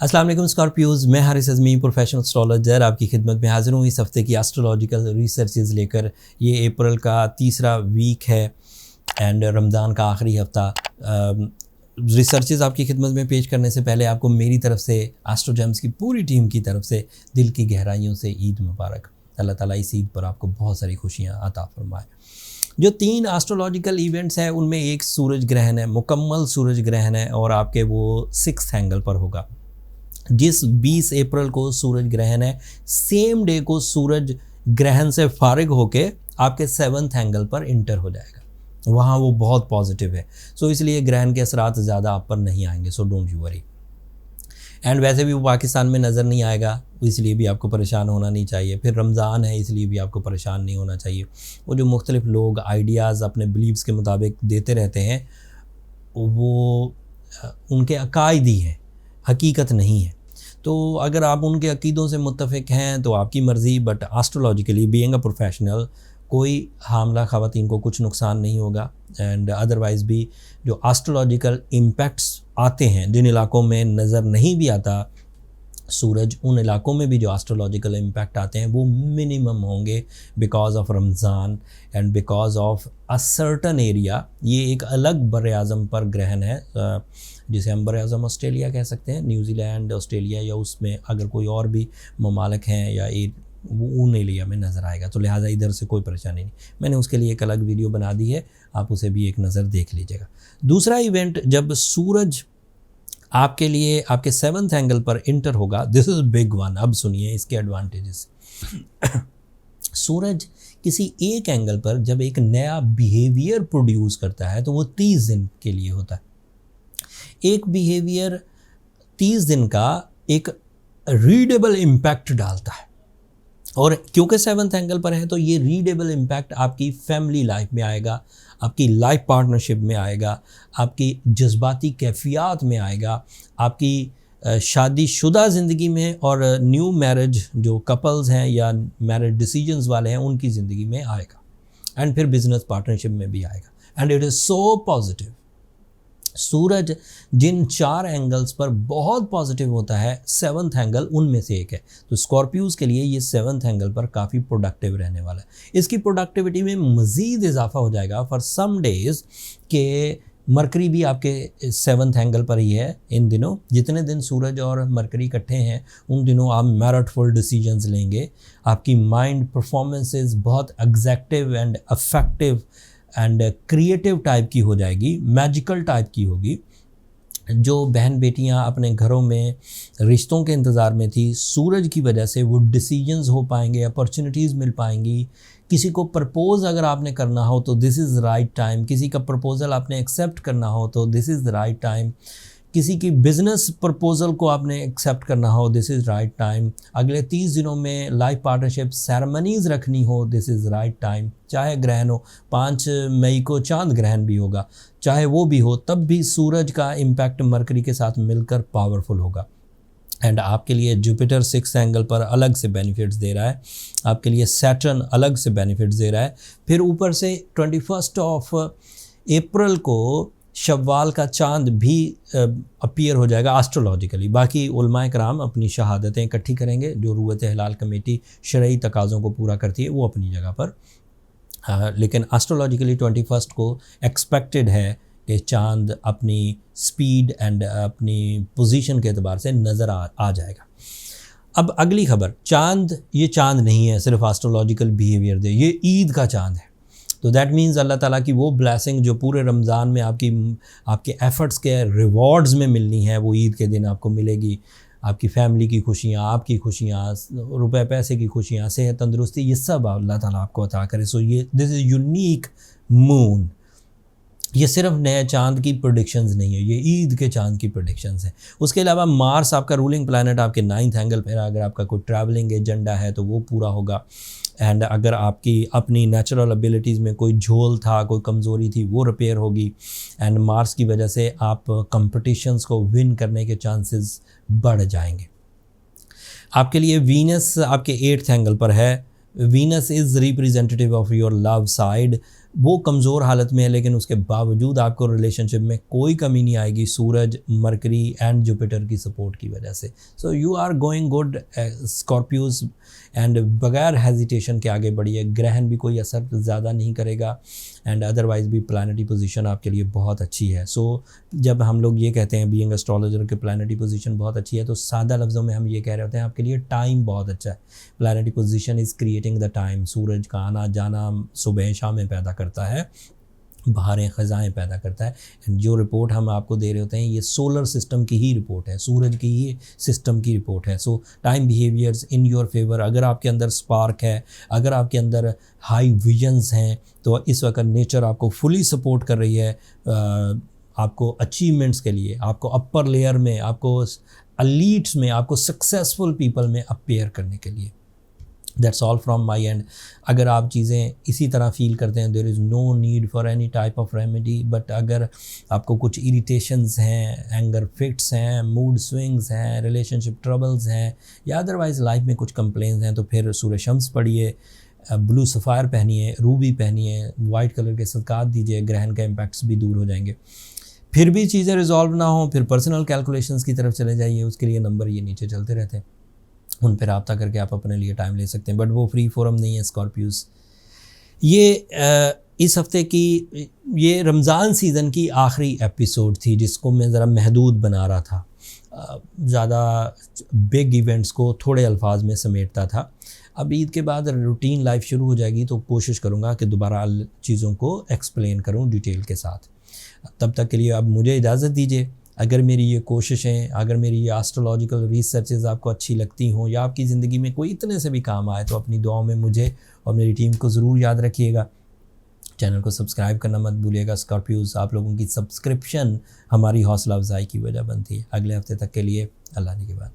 अस्सलाम वालेकुम स्कॉर्पियोज, मैं हारिस अज़मी प्रोफेशनल एस्ट्रोलॉजर आपकी खिदमत में हाज़िर हूँ इस हफ़्ते की एस्ट्रोलॉजिकल रिसर्चेज़ लेकर। ये अप्रैल का तीसरा वीक है एंड रमज़ान का आखिरी हफ़्ता। रिसर्चेज़ आपकी खिदमत में पेश करने से पहले आपको मेरी तरफ़ से, एस्ट्रोजेम्स की पूरी टीम की तरफ से दिल की गहराइयों से ईद मुबारक। अल्लाह ताला इस ईद पर आपको बहुत सारी खुशियाँ अता फरमाए। जो 3 एस्ट्रोलॉजिकल इवेंट्स हैं उनमें एक सूरज ग्रहण है, मुकम्मल सूरज ग्रहण है और आपके वो 6th एंगल पर होगा। जिस 20 अप्रैल को सूरज ग्रहण है, सेम डे को सूरज ग्रहण से फारिग होके आपके 7th एंगल पर इंटर हो जाएगा। वहाँ वो बहुत पॉजिटिव है, सो इसलिए ग्रहण के असरात ज़्यादा आप पर नहीं आएंगे, so don't you worry. And वैसे भी वो पाकिस्तान में नज़र नहीं आएगा, इसलिए भी आपको परेशान होना नहीं चाहिए। फिर रमज़ान है, इसलिए भी आपको परेशान नहीं होना चाहिए। वो जो मुख्तलिफ लोग आइडियाज़ अपने बिलीव्स के मुताबिक देते रहते हैं, वो उनके अकायदी हैं, हकीकत नहीं है। तो अगर आप उनके अकीदों से मुत्तफ़िक हैं तो आपकी मर्ज़ी, but astrologically being a professional कोई हामला ख़वातीन को कुछ नुकसान नहीं होगा। एंड अदरवाइज़ भी जो एस्ट्रोलॉजिकल इम्पैक्ट्स आते हैं, जिन इलाक़ों में नज़र नहीं भी आता सूरज, उन इलाक़ों में भी जो एस्ट्रोलॉजिकल इम्पैक्ट आते हैं वो मिनिमम होंगे because of Ramzan and because of a certain area. ये एक अलग बर-ए-आज़म पर ग्रहण है जिसे हम बर-ए-आज़म ऑस्ट्रेलिया कह सकते हैं, न्यूजीलैंड, ऑस्ट्रेलिया, या उसमें अगर कोई और भी ममालिक हैं या वो उन एरिया में नज़र आएगा, तो लिहाजा इधर से कोई परेशानी नहीं। मैंने उसके लिए एक अलग वीडियो बना दी है, आप उसे भी एक नज़र देख लीजिएगा। दूसरा इवेंट, जब सूरज आपके लिए आपके 7th एंगल पर इंटर होगा, दिस इज़ बिग वन। अब सुनिए इसके एडवांटेजेस। सूरज किसी एक एंगल पर जब एक नया बिहेवियर प्रोड्यूस करता है तो वो 30 दिन के लिए होता है। एक बिहेवियर 30 दिन का एक रीडेबल इम्पैक्ट डालता है, और क्योंकि 7th एंगल पर है तो ये रीडेबल इम्पैक्ट आपकी फैमिली लाइफ में आएगा, आपकी लाइफ पार्टनरशिप में आएगा, आपकी जज्बाती कैफियत में आएगा, आपकी शादीशुदा ज़िंदगी में और न्यू मैरिज जो कपल्स हैं या मैरिज डिसीजंस वाले हैं उनकी ज़िंदगी में आएगा, एंड फिर बिजनेस पार्टनरशिप में भी आएगा। And it is so positive. सूरज जिन 4 एंगल्स पर बहुत पॉजिटिव होता है, 7th एंगल उनमें से एक है। तो स्कॉर्पियोज के लिए ये 7th एंगल पर काफ़ी प्रोडक्टिव रहने वाला है। इसकी प्रोडक्टिविटी में मज़ीद इजाफा हो जाएगा फॉर सम डेज़ के मरकरी भी आपके 7th एंगल पर ही है। इन दिनों जितने दिन सूरज और मरकरी इकट्ठे हैं उन दिनों आप मैरिटफुल डिसीजंस लेंगे। आपकी माइंड परफॉर्मेंसेस बहुत executive and affective and creative type की हो जाएगी, मैजिकल टाइप की होगी। जो बहन बेटियां अपने घरों में रिश्तों के इंतज़ार में थी, सूरज की वजह से वो डिसीजंस हो पाएंगे, अपॉर्चुनिटीज़ मिल पाएंगी। किसी को प्रपोज़ अगर आपने करना हो तो दिस इज़ राइट टाइम, किसी का प्रपोज़ल आपने एक्सेप्ट करना हो तो दिस इज़ राइट टाइम, किसी की बिज़नेस प्रपोज़ल को आपने एक्सेप्ट करना हो, दिस इज़ राइट टाइम। अगले 30 दिनों में लाइफ पार्टनरशिप सेरेमनीज़ रखनी हो, दिस इज़ राइट टाइम। चाहे ग्रहण हो, 5 मई को चांद ग्रहण भी होगा, चाहे वो भी हो, तब भी सूरज का इम्पैक्ट मरकरी के साथ मिलकर पावरफुल होगा। एंड आपके लिए जुपिटर 6th एंगल पर अलग से बेनिफिट्स दे रहा है, आपके लिए सैटर्न अलग से बेनिफिट्स दे रहा है। फिर ऊपर से 21 अप्रैल को शव्वाल का चांद भी अपीयर हो जाएगा एस्ट्रोलॉजिकली। बाकी उलमाए कराम अपनी शहादतें इकट्ठी करेंगे, जो रूयत हिलाल कमेटी शरई तकाज़ों को पूरा करती है वो अपनी जगह पर, लेकिन एस्ट्रोलॉजिकली 21 को एक्सपेक्टेड है कि चांद अपनी स्पीड एंड अपनी पोजीशन के एतबार से नज़र आ जाएगा। अब अगली खबर, चांद, ये चांद नहीं है सिर्फ एस्ट्रोलॉजिकल बिहेवियर दे, ये ईद का चांद है। तो दैट मीन्स अल्लाह ताला की वो ब्लेसिंग जो पूरे रमज़ान में आपके एफ़र्ट्स के रिवॉर्ड्स में मिलनी है, वो ईद के दिन आपको मिलेगी। आपकी फैमिली की खुशियाँ, आपकी खुशियाँ, रुपए पैसे की खुशियाँ, सेहत तंदुरुस्ती, ये सब अल्लाह ताला आपको अता करे। सो ये दिस इज़ यूनिक मून। ये सिर्फ नए चांद की प्रेडिक्शंस नहीं है, ये ईद के चांद की प्रेडिक्शंस है। उसके अलावा मार्स आपका रूलिंग प्लैनेट आपके 9th एंगल पर, अगर आपका कोई ट्रैवलिंग एजेंडा है तो वो पूरा होगा। एंड अगर आपकी अपनी नेचुरल एबिलिटीज़ में कोई झोल था, कोई कमज़ोरी थी, वो रिपेयर होगी। एंड मार्स की वजह से आप कंपटीशंस को विन करने के चांसेस बढ़ जाएंगे। आपके लिए वीनस आपके 8th एंगल पर है। Venus is representative of your love side. वो कमज़ोर हालत में है, लेकिन उसके बावजूद आपको रिलेशनशिप में कोई कमी नहीं आएगी सूरज, मरकरी एंड जुपिटर की सपोर्ट की वजह से। So you are going good Scorpios, and बगैर हेजिटेशन के आगे बढ़िए। ग्रहण भी कोई असर ज़्यादा नहीं करेगा, एंड अदरवाइज़ भी प्लानिटरी पोजीशन आपके लिए बहुत अच्छी है। सो जब हम लोग ये कहते हैं बीइंग एस्ट्रोलॉजर के प्लानिटरी पोजीशन बहुत अच्छी है, तो सादा लफ्ज़ों में हम ये कह रहे होते हैं आपके लिए टाइम बहुत अच्छा है। Planetary position is creating the time. सूरज का आना जाना सुबह शामें पैदा करता है, बहारें ख़ज़ाएँ पैदा करता है। एंड जो रिपोर्ट हम आपको दे रहे होते हैं ये सोलर सिस्टम की ही रिपोर्ट है, सूरज की ही सिस्टम की रिपोर्ट है। सो time behaviours in your favour. अगर आपके अंदर स्पार्क है, अगर आपके अंदर हाई विजन्स हैं, तो इस वक्त नेचर आपको फुली सपोर्ट कर रही है आपको अचीवमेंट्स के लिए, आपको अपर लेयर में, आपको एलीट्स में, आपको सक्सेसफुल पीपल में अपेयर करने के लिए। That's all from my end. अगर आप चीज़ें इसी तरह फील करते हैं, there is no need for any type of remedy. But अगर आपको कुछ इरिटेशंस हैं, एंगर फिट्स हैं, मूड स्विंग्स हैं, रिलेशनशिप ट्रबल्स हैं, या अदरवाइज़ लाइफ में कुछ कंप्लेंट्स हैं, तो फिर सूरज शम्स पढ़िए, ब्लू सफ़ायर पहनिए, रूबी पहनिए, वाइट कलर के सदक़ात दीजिए, ग्रहण के इम्पैक्ट्स भी दूर हो जाएंगे। फिर भी चीज़ें रिजॉल्व ना हो, फिर पर्सनल कैलकुलेशंस की तरफ चले जाइए। उसके लिए नंबर ये नीचे चलते रहते हैं, उन पर रब्ता करके आप अपने लिए टाइम ले सकते हैं। बट वो फ्री फोरम नहीं है स्कॉर्पियोज़। ये इस हफ़्ते की ये रमज़ान सीज़न की आखिरी एपिसोड थी, जिसको मैं ज़रा महदूद बना रहा था, ज़्यादा बिग इवेंट्स को थोड़े अल्फाज में समेटता था। अब ईद के बाद रूटीन लाइफ शुरू हो जाएगी, तो कोशिश करूँगा कि दोबारा चीज़ों को एक्सप्लेन करूँ डिटेल के साथ। तब तक के लिए अब मुझे इजाज़त दीजिए। अगर मेरी ये कोशिशें, अगर मेरी ये एस्ट्रोलॉजिकल रिसर्चेस आपको अच्छी लगती हों, या आपकी ज़िंदगी में कोई इतने से भी काम आए, तो अपनी दुआओं में मुझे और मेरी टीम को ज़रूर याद रखिएगा। चैनल को सब्सक्राइब करना मत भूलिएगा। स्कॉर्पियोज़, आप लोगों की सब्सक्रिप्शन हमारी हौसला अफजाई की वजह बनती है। अगले हफ्ते तक के लिए अल्लाह ने के बाद।